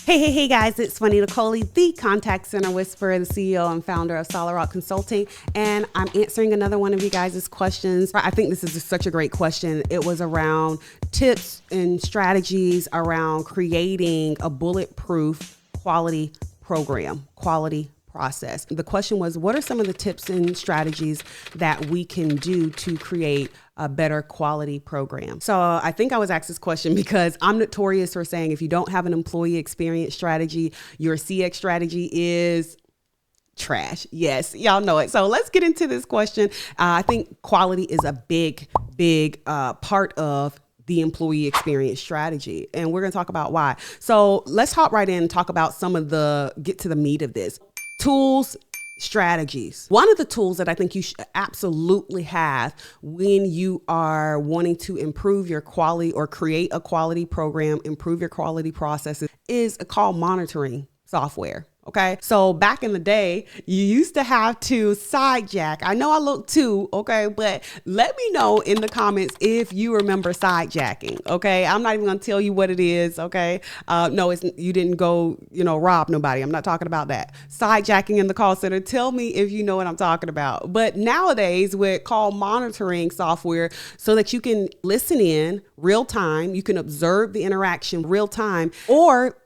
Hey guys, it's Juanita Coley, the Contact Center Whisperer, the CEO and founder of Solid Rock Consulting, and I'm answering another one of you guys' questions. I think this is such a great question. It was around tips and strategies around creating a bulletproof quality program, quality process. The question was, what are some of the tips and strategies that we can do to create a better quality program? So I think I was asked this question because I'm notorious for saying if you don't have an employee experience strategy, your CX strategy is trash. Yes, y'all know it. So let's get into this question. I think quality is a big part of the employee experience strategy. And we're going to talk about why. So let's hop right in and talk about get to the meat of this. Tools, strategies. One of the tools that I think you should absolutely have when you are wanting to improve your quality or create a quality program, improve your quality processes, is a call monitoring software. Okay. So back in the day, you used to have to sidejack. I know I look too. Okay. But let me know in the comments if you remember sidejacking. Okay. I'm not even going to tell you what it is. Okay. No, you didn't go, rob nobody. I'm not talking about that. Sidejacking in the call center. Tell me if you know what I'm talking about. But nowadays with call monitoring software, so that you can listen in real time, you can observe the interaction real time, or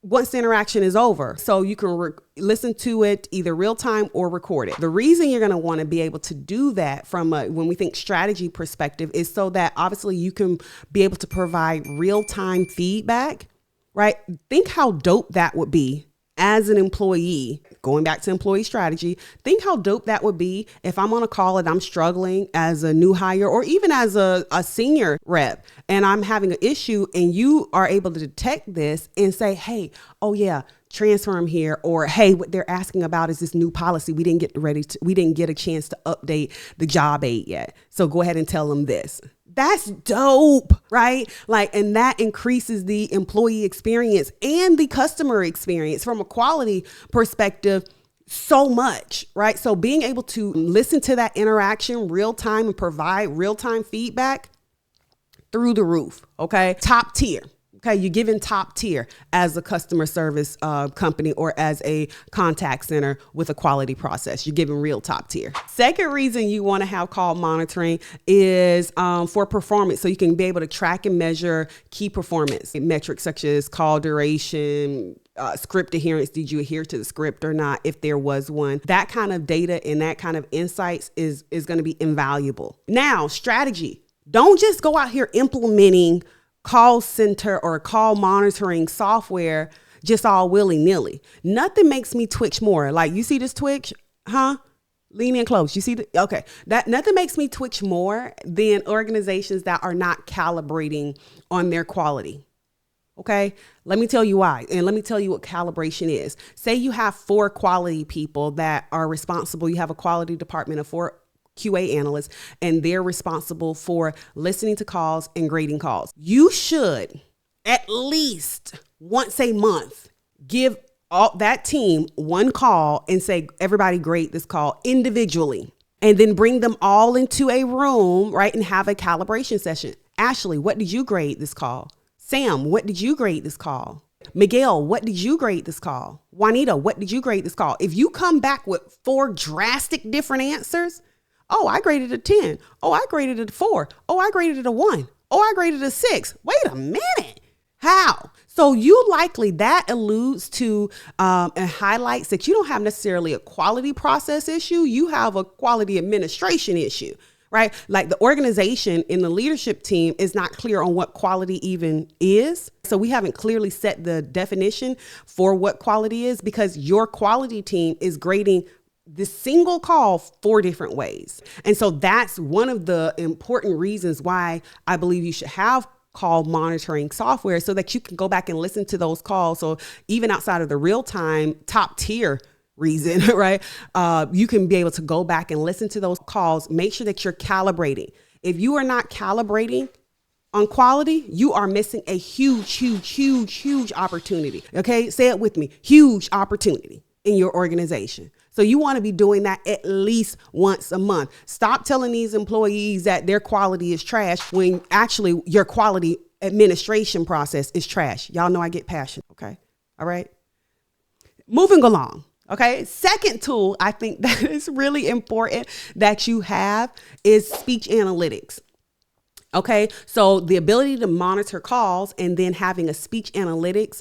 once the interaction is over, so you can listen to it either real time or record it. The reason you're going to want to be able to do that from when we think strategy perspective is so that obviously you can be able to provide real time feedback, right? Think how dope that would be as an employee. Going back to employee strategy, think how dope that would be if I'm on a call and I'm struggling as a new hire or even as a senior rep and I'm having an issue and you are able to detect this and say, hey, oh yeah, transfer them here. Or, hey, what they're asking about is this new policy. We didn't get a chance to update the job aid yet. So go ahead and tell them this. That's dope, right? And that increases the employee experience and the customer experience from a quality perspective so much, right? So being able to listen to that interaction real time and provide real time feedback through the roof. Okay. Top tier. Okay, you're giving top tier as a customer service company or as a contact center with a quality process. You're giving real top tier. Second reason you want to have call monitoring is for performance. So you can be able to track and measure key performance metrics such as call duration, script adherence. Did you adhere to the script or not? If there was one, that kind of data and that kind of insights is going to be invaluable. Now, strategy. Don't just go out here implementing call center or call monitoring software just all willy-nilly. Nothing makes me twitch more. Like, you see this twitch, huh? Lean in close. You see okay. That nothing makes me twitch more than organizations that are not calibrating on their quality. Okay. Let me tell you why. And let me tell you what calibration is. Say you have 4 quality people that are responsible. You have a quality department of 4 QA analysts, and they're responsible for listening to calls and grading calls. You should at least once a month give all that team one call and say, everybody grade this call individually, and then bring them all into a room, right? And have a calibration session. Ashley, what did you grade this call? Sam, what did you grade this call? Miguel, what did you grade this call? Juanita, what did you grade this call? If you come back with 4 drastic different answers, oh, I graded a 10. Oh, I graded it a 4. Oh, I graded it a 1. Oh, I graded a 6. Wait a minute. How? So that alludes to and highlights that you don't have necessarily a quality process issue. You have a quality administration issue, right? Like the organization in the leadership team is not clear on what quality even is. So we haven't clearly set the definition for what quality is, because your quality team is grading this single call 4 different ways. And so that's one of the important reasons why I believe you should have call monitoring software, so that you can go back and listen to those calls. So even outside of the real time top tier reason, right? You can be able to go back and listen to those calls. Make sure that you're calibrating. If you are not calibrating on quality, you are missing a huge opportunity. Okay. Say it with me. Huge opportunity in your organization. So you want to be doing that at least once a month. Stop telling these employees that their quality is trash when actually your quality administration process is trash. Y'all know I get passionate. Okay. All right. Moving along. Okay. Second tool I think that is really important that you have is speech analytics. Okay, so the ability to monitor calls and then having a speech analytics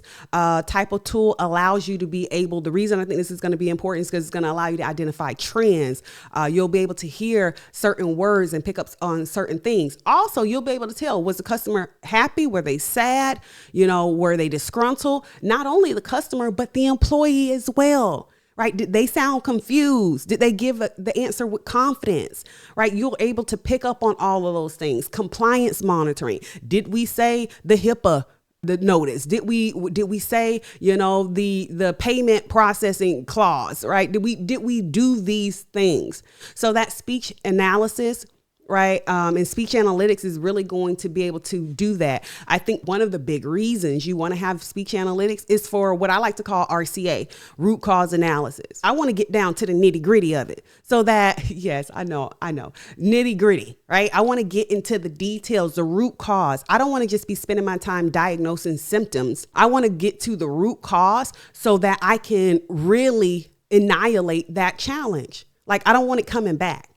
type of tool allows you to be able, the reason I think this is going to be important is because it's going to allow you to identify trends. You'll be able to hear certain words and pick up on certain things. Also, you'll be able to tell, was the customer happy? Were they sad? Were they disgruntled? Not only the customer, but the employee as well. Right? Did they sound confused? Did they give the answer with confidence? Right? You're able to pick up on all of those things. Compliance monitoring. Did we say the HIPAA, the notice? Did we say, the payment processing clause, right? Did we do these things? So that speech analysis, right? And speech analytics is really going to be able to do that. I think one of the big reasons you want to have speech analytics is for what I like to call RCA, root cause analysis. I want to get down to the nitty gritty of it so that, yes, I know, nitty gritty, right? I want to get into the details, the root cause. I don't want to just be spending my time diagnosing symptoms. I want to get to the root cause so that I can really annihilate that challenge. Like, I don't want it coming back.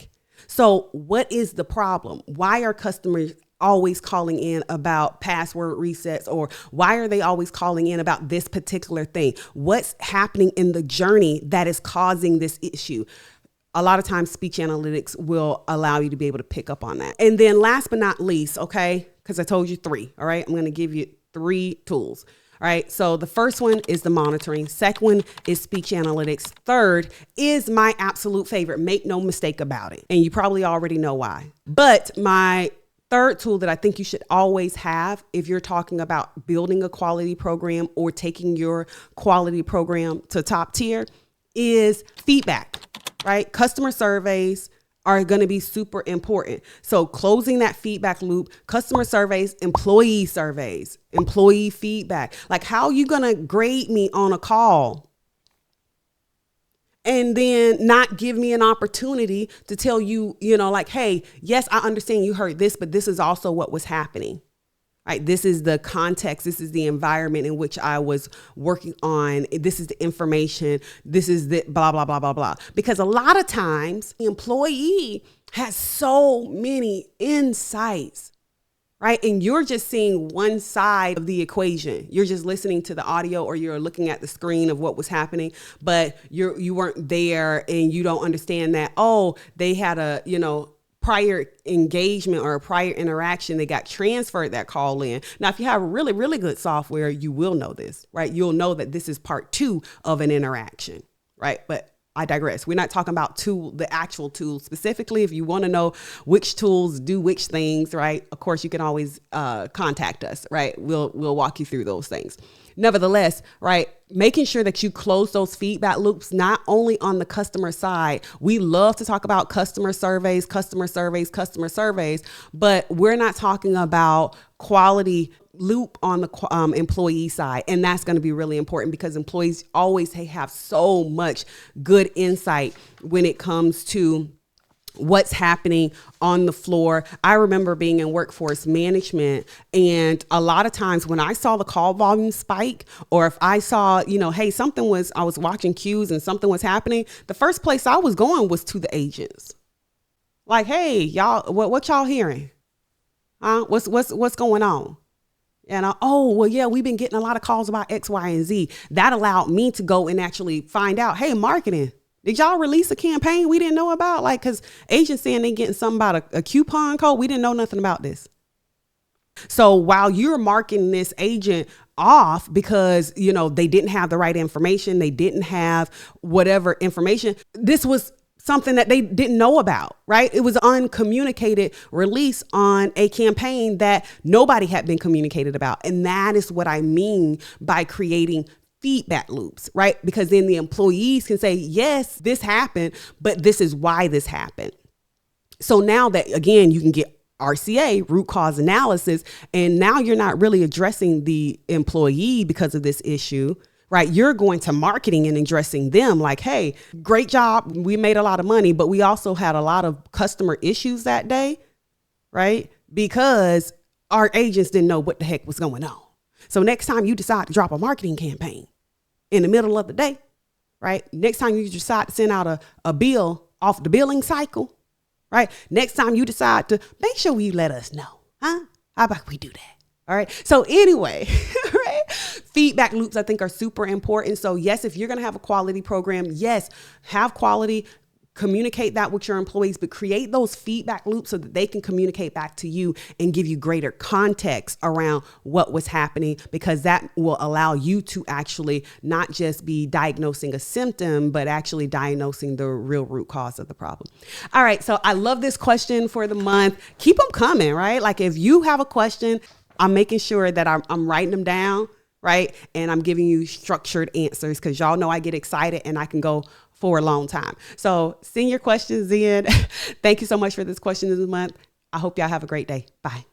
So what is the problem? Why are customers always calling in about password resets, or why are they always calling in about this particular thing? What's happening in the journey that is causing this issue? A lot of times speech analytics will allow you to be able to pick up on that. And then last but not least, okay, because I told you 3, all right, I'm going to give you 3 tools. All right. So the first one is the monitoring. Second one is speech analytics. Third is my absolute favorite. Make no mistake about it. And you probably already know why. But my third tool that I think you should always have if you're talking about building a quality program or taking your quality program to top tier is feedback, right? Customer surveys are going to be super important. So closing that feedback loop, customer surveys, employee feedback. Like, how are you going to grade me on a call and then not give me an opportunity to tell you, like, hey, yes, I understand you heard this, but this is also what was happening. Right. This is the context. This is the environment in which I was working on. This is the information. This is the blah, blah, blah, blah, blah. Because a lot of times the employee has so many insights, right? And you're just seeing one side of the equation. You're just listening to the audio or you're looking at the screen of what was happening, but you weren't there and you don't understand that, oh, they had a, prior engagement or a prior interaction, they got transferred that call in. Now, if you have really, really good software, you will know this, right? You'll know that this is part 2 of an interaction, right? But I digress. We're not talking about the actual tool specifically. If you want to know which tools do which things, right? Of course, you can always contact us, right? We'll walk you through those things. Nevertheless, right, making sure that you close those feedback loops, not only on the customer side. We love to talk about customer surveys, but we're not talking about quality loop on the employee side. And that's going to be really important because employees always have so much good insight when it comes to what's happening on the floor. I remember being in workforce management, and a lot of times when I saw the call volume spike, or if I saw, hey, I was watching cues and something was happening, the first place I was going was to the agents. Like, hey, y'all, what y'all hearing? What's going on? And we've been getting a lot of calls about X, Y, and Z. That allowed me to go and actually find out, hey, marketing, did y'all release a campaign we didn't know about? Like, because agents saying they getting something about a coupon code. We didn't know nothing about this. So while you're marking this agent off because, they didn't have the right information, they didn't have whatever information, this was something that they didn't know about, right? It was an uncommunicated release on a campaign that nobody had been communicated about. And that is what I mean by creating feedback loops, right? Because then the employees can say, yes, this happened, but this is why this happened. So now that, again, you can get RCA, root cause analysis, and now you're not really addressing the employee because of this issue, right? You're going to marketing and addressing them like, hey, great job. We made a lot of money, but we also had a lot of customer issues that day, right? Because our agents didn't know what the heck was going on. So next time you decide to drop a marketing campaign, in the middle of the day, right? Next time you decide to send out a bill off the billing cycle, right? Next time you decide to, make sure you let us know, huh? How about we do that? All right. So anyway, right? Feedback loops, I think, are super important. So yes, if you're going to have a quality program, yes, have quality, communicate that with your employees, but create those feedback loops so that they can communicate back to you and give you greater context around what was happening, because that will allow you to actually not just be diagnosing a symptom, but actually diagnosing the real root cause of the problem. All right. So I love this question for the month. Keep them coming, right? Like if you have a question, I'm making sure that I'm writing them down, right? And I'm giving you structured answers, because y'all know I get excited and I can go for a long time. So send your questions in. Thank you so much for this question this month. I hope y'all have a great day. Bye.